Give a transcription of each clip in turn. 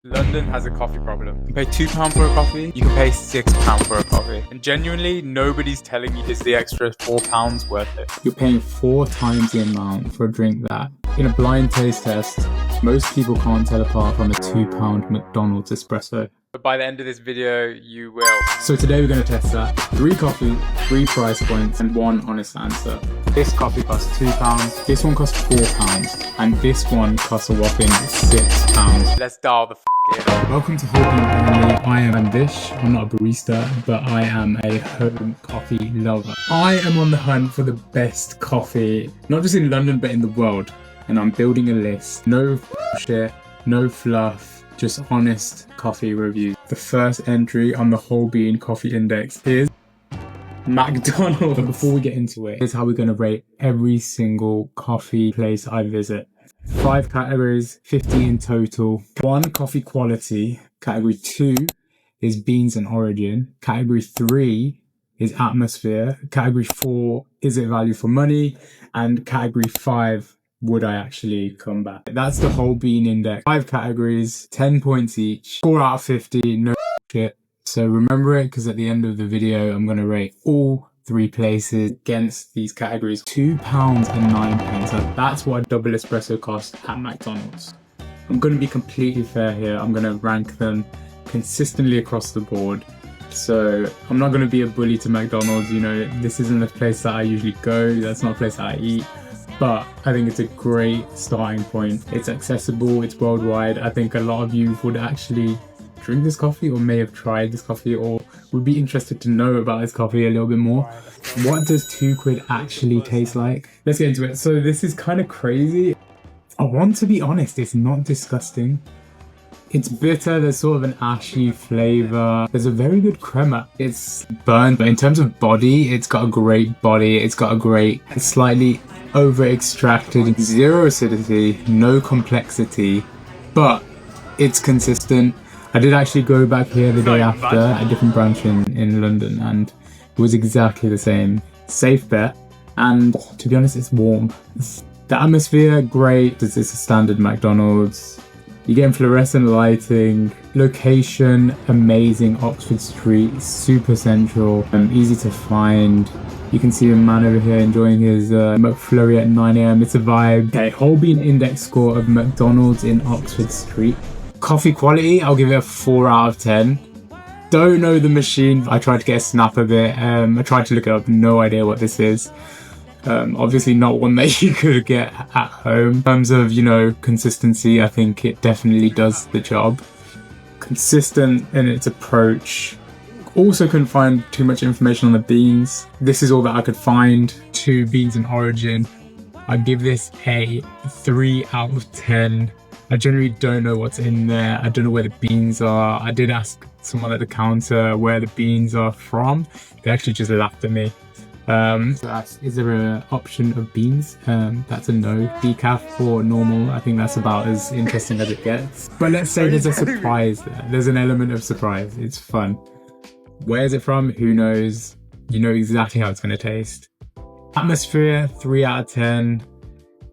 London has a coffee problem. You can pay £2 for a coffee, you can pay £6 for a coffee. And genuinely, nobody's telling you is the extra £4 worth it. You're paying 4 times the amount for a drink that, in a blind taste test, most people can't tell apart from a £2 McDonald's espresso. But by the end of this video, you will. So today we're going to test that. 3 coffee, 3 price points, and 1 honest answer. This coffee costs £2, this one costs £4, and this one costs a whopping £6. Let's dial the in. Welcome to Home Only. I am Vish. I'm not a barista, but I am a home coffee lover. I am on the hunt for the best coffee, not just in London, but in the world. And I'm building a list. No shit, no fluff, just honest coffee reviews. The first entry on the Whole Bean Coffee Index is McDonald's. But before we get into it, here's how we're going to rate every single coffee place I visit. 5 categories, 50 in total. 1, coffee quality. Category 2 is beans and origin. Category 3 is atmosphere. Category 4, is it value for money? And category 5, would I actually come back? That's the Whole Bean Index. 5 categories, 10 points each. 4 out of 50, no shit. So remember it, because at the end of the video, I'm going to rate all 3 places against these categories. £2.09. That's what a double espresso costs at McDonald's. I'm going to be completely fair here. I'm going to rank them consistently across the board. So I'm not going to be a bully to McDonald's. You know, this isn't a place that I usually go. That's not a place that I eat. But I think it's a great starting point. It's accessible, it's worldwide. I think a lot of you would actually drink this coffee or may have tried this coffee or would be interested to know about this coffee a little bit more. What does £2 actually taste like? Let's get into it. So this is kind of crazy. I want to be honest, it's not disgusting. It's bitter, there's sort of an ashy flavour. There's a very good crema. It's burnt, but in terms of body, it's got a great body. It's got a great, slightly over-extracted, zero acidity, no complexity, but it's consistent. I did actually go back here the day after, a different branch in London, and it was exactly the same. Safe bet, and to be honest, it's warm. The atmosphere, great. This is a standard McDonald's. You're getting fluorescent lighting. Location, amazing. Oxford Street, super central, easy to find. You can see a man over here enjoying his McFlurry at 9 AM. It's a vibe. Okay, Whole Bean Index score of McDonald's in Oxford Street. Coffee quality, I'll give it a 4 out of 10. Don't know the machine. I tried to get a snap of it. I tried to look it up. No idea what this is. Obviously not one that you could get at home. In terms of, you know, consistency, I think it definitely does the job. Consistent in its approach. Also couldn't find too much information on the beans. This is all that I could find. 2 beans and origin. I give this a 3 out of 10. I generally don't know what's in there. I don't know where the beans are. I did ask someone at the counter where the beans are from. They actually just laughed at me. Is there an option of beans? That's a no. Decaf or normal, I think that's about as interesting as it gets. But let's say there's a surprise there. There's an element of surprise. It's fun. Where's it from? Who knows? You know exactly how it's going to taste. Atmosphere, 3 out of 10.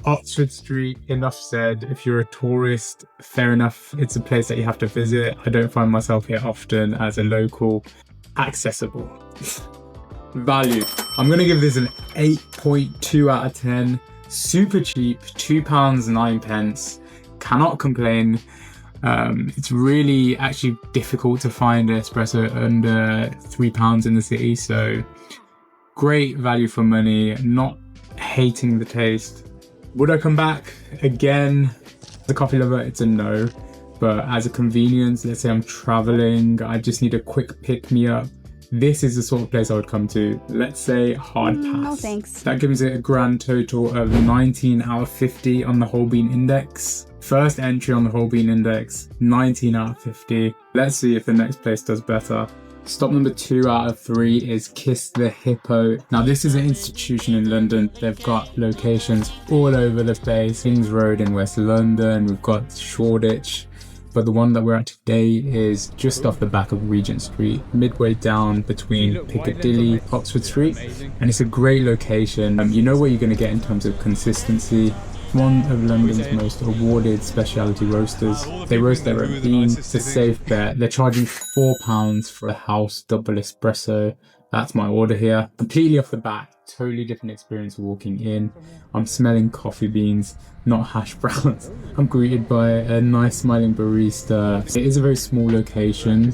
Oxford Street, enough said. If you're a tourist, fair enough. It's a place that you have to visit. I don't find myself here often as a local. Accessible. Value. I'm going to give this an 8.2 out of 10. Super cheap, £2.09. Cannot complain. It's really actually difficult to find an espresso under £3 in the city. So great value for money. Not hating the taste. Would I come back again? As a coffee lover, it's a no. But as a convenience, let's say I'm traveling, I just need a quick pick-me-up. This is the sort of place I would come to. Let's say hard pass. No thanks. That gives it a grand total of 19 out of 50 on the Whole Bean Index. First entry on the Whole Bean Index, 19 out of 50. Let's see if the next place does better. Stop number 2 out of 3 is Kiss the Hippo. Now this is an institution in London. They've got locations all over the place. Kings Road in West London. We've got Shoreditch. But the one that we're at today is just off the back of Regent Street, midway down between Piccadilly, Oxford Street. And it's a great location. You know what you're going to get in terms of consistency. one of London's most awarded specialty roasters. They roast their own beans. It's a safe bet. They're charging £4 for a house double espresso. That's my order here. Completely off the bat, totally different experience walking in. I'm smelling coffee beans, not hash browns. I'm greeted by a nice smiling barista. It is a very small location,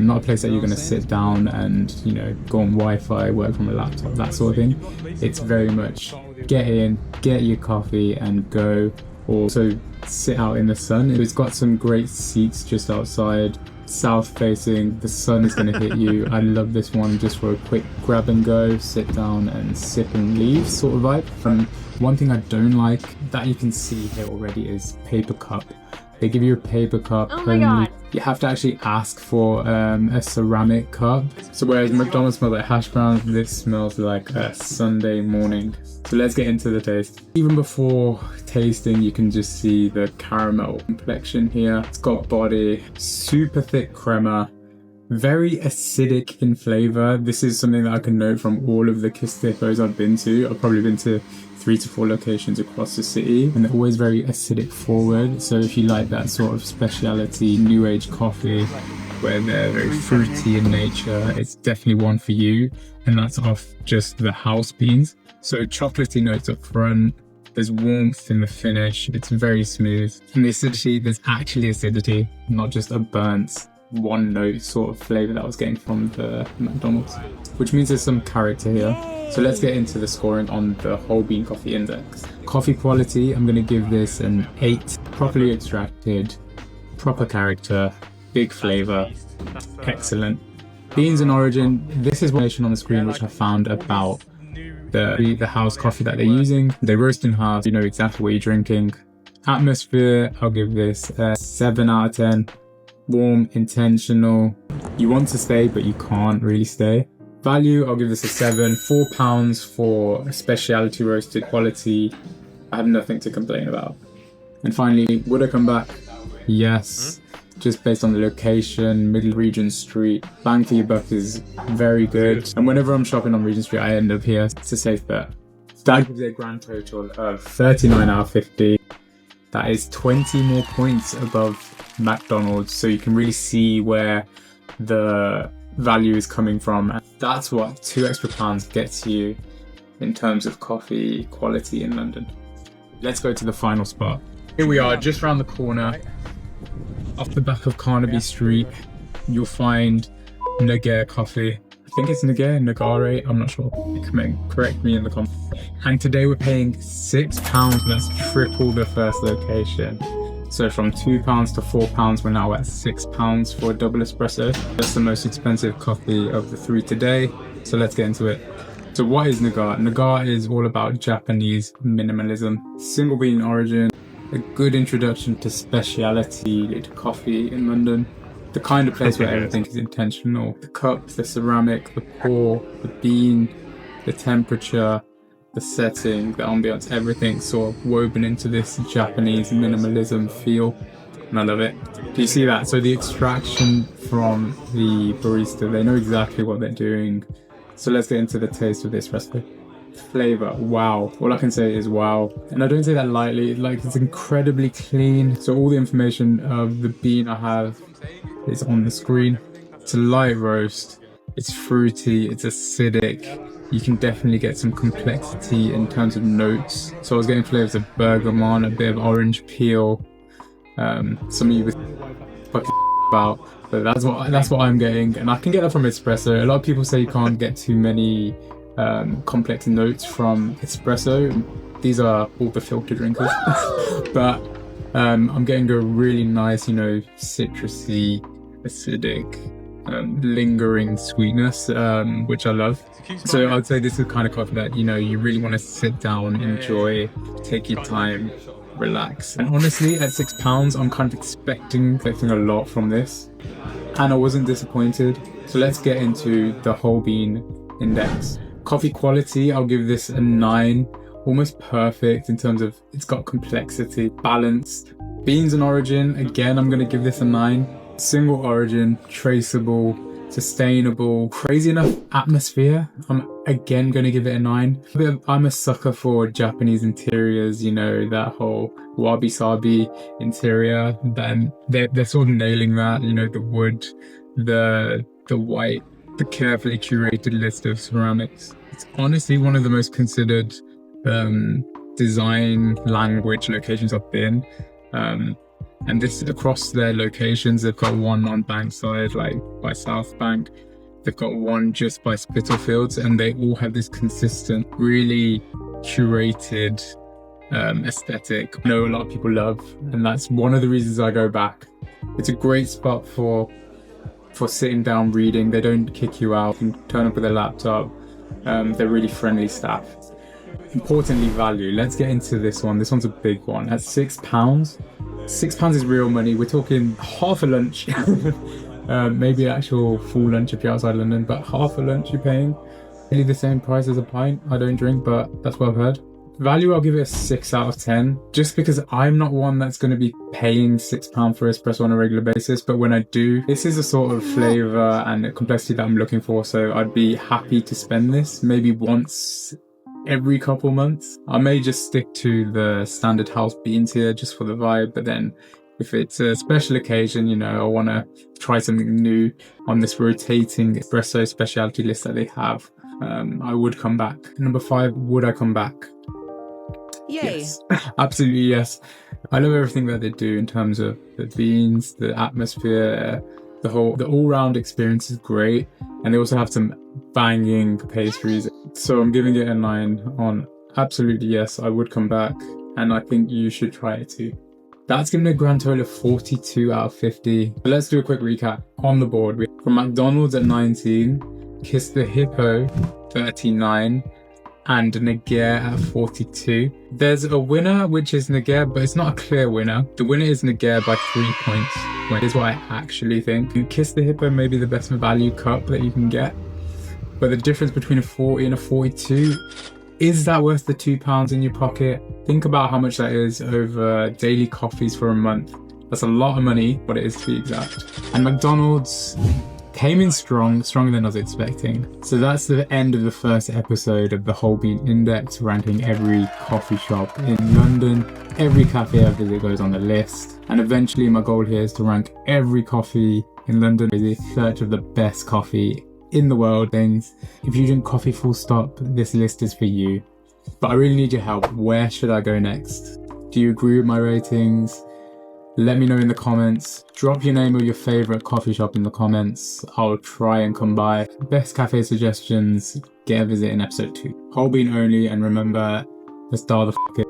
not a place that you're going to sit down and, you know, go on Wi-Fi, work from a laptop, that sort of thing. It's very much get in, get your coffee and go, or so sit out in the sun. It's got some great seats just outside, south facing. The sun is going to hit you. I love this one just for a quick grab and go, sit down and sip and leave sort of vibe. And one thing I don't like that you can see here already is paper cup. They give you a paper cup. Oh my God. You have to actually ask for a ceramic cup. So whereas McDonald's smells like hash browns, this smells like a Sunday morning. So let's get into the taste. Even before tasting, you can just see the caramel complexion here. It's got body, super thick crema, very acidic in flavour. This is something that I can note from all of the cafés I've been to. I've probably been to 3 to 4 locations across the city, and they're always very acidic forward. So if you like that sort of speciality new age coffee where they're very fruity in nature, it's definitely one for you. And that's off just the house beans. So chocolatey notes up front, there's warmth in the finish, it's very smooth. And the acidity, there's actually acidity, not just a burnt one note sort of flavour that I was getting from the McDonald's, which means there's some character here. So let's get into the scoring on the whole bean coffee index. Coffee quality, I'm going to give this an 8. Properly extracted, proper character, big flavour, excellent. Beans and origin, this is information on the screen which I found about the house coffee that they're using. They roast in half, you know exactly what you're drinking. Atmosphere, I'll give this a 7 out of 10. Warm, intentional. You want to stay, but you can't really stay. Value, I'll give this a 7. £4 for a specialty roasted quality. I have nothing to complain about. And finally, would I come back? Yes. Just based on the location, middle Regent Street. Bang for your buck is very good. And whenever I'm shopping on Regent Street, I end up here. It's a safe bet. That gives it a grand total of 39 out of 50. That is 20 more points above McDonald's. So you can really see where the value is coming from. That's what £2 extra gets you in terms of coffee quality in London. Let's go to the final spot. Here we are, just around the corner. Off the back of Carnaby Street, you'll find Nagare Coffee. I think it's Nagare, I'm not sure. Correct me in the comments. And today we're paying £6. That's triple the first location. So from £2 to £4, we're now at £6 for a double espresso. That's the most expensive coffee of the 3 today. So let's get into it. So what is Nagare? Nagare is all about Japanese minimalism. Single bean origin, a good introduction to specialty coffee in London. The kind of place where everything is intentional. The cup, the ceramic, the pour, the bean, the temperature, the setting, the ambiance, everything sort of woven into this Japanese minimalism feel. And I love it. Do you see that? So the extraction from the barista, they know exactly what they're doing. So let's get into the taste of this recipe. Flavor, wow. All I can say is wow. And I don't say that lightly, like it's incredibly clean. So all the information of the bean I have is on the screen. It's a light roast, it's fruity, it's acidic. You can definitely get some complexity in terms of notes. So I was getting flavors of bergamot, a bit of orange peel. Some of you were about, but that's what I'm getting, and I can get that from espresso. A lot of people say you can't get too many complex notes from espresso. These are all the filter drinkers, but I'm getting a really nice, you know, citrusy, acidic, lingering sweetness, which I love. So I'd say this is the kind of coffee that, you know, you really want to sit down, enjoy, take your time, relax. And honestly, at £6, I'm kind of expecting a lot from this, and I wasn't disappointed. So let's get into the whole bean index. Coffee quality, I'll give this a 9, almost perfect in terms of it's got complexity, balanced. Beans and origin, again, I'm going to give this a 9. Single origin, traceable, sustainable, crazy enough atmosphere. I'm again going to give it a 9. I'm a sucker for Japanese interiors, you know, that whole wabi-sabi interior. Then they're sort of nailing that, you know, the wood, the white, the carefully curated list of ceramics. It's honestly one of the most considered design language locations I've been. And this across their locations, they've got one on Bankside, like by South Bank. They've got one just by Spitalfields, and they all have this consistent, really curated aesthetic I know a lot of people love, and that's one of the reasons I go back. It's a great spot for sitting down reading. They don't kick you out. You can turn up with a laptop. They're really friendly staff. Importantly, value. Let's get into this one. This one's a big one. At £6, £6 is real money. We're talking half a lunch. Maybe an actual full lunch if you're outside London, but half a lunch you're paying. Nearly the same price as a pint. I don't drink, but that's what I've heard. Value, I'll give it a 6 out of 10, just because I'm not one that's going to be paying £6 for espresso on a regular basis. But when I do, this is a sort of flavour and complexity that I'm looking for. So I'd be happy to spend this maybe once every couple months. I may just stick to the standard house beans here just for the vibe, but then if it's a special occasion, you know, I want to try something new on this rotating espresso speciality list that they have, I would come back. Number 5, would I come back? Yay. Yes, absolutely yes. I love everything that they do in terms of the beans, the atmosphere, the all-round experience is great, and they also have some banging pastries. So I'm giving it a 9 on absolutely yes, I would come back, and I think you should try it too. That's giving a grand total of 42 out of 50. But let's do a quick recap. On the board, from McDonald's at 19, Kiss the Hippo 39, and Nagare at 42. There's a winner, which is Nagare, but it's not a clear winner. The winner is Nagare by 3 points. Here's what I actually think. Kiss the Hippo may be the best value cup that you can get, but the difference between a 40 and a 42, is that worth the £2 in your pocket? Think about how much that is over daily coffees for a month. That's a lot of money, what it is to be exact. And McDonald's came in stronger than I was expecting. So that's the end of the first episode of the Whole Bean Index, ranking every coffee shop in London. Every cafe I visit goes on the list. And eventually my goal here is to rank every coffee in London with a search of the best coffee in the world. Things. If you drink coffee full stop, this list is for you. But I really need your help. Where should I go next? Do you agree with my ratings? Let me know in the comments. Drop your name or your favourite coffee shop in the comments. I'll try and come by. Best cafe suggestions, get a visit in episode 2. Whole bean only, and remember, let's dial the f*** it.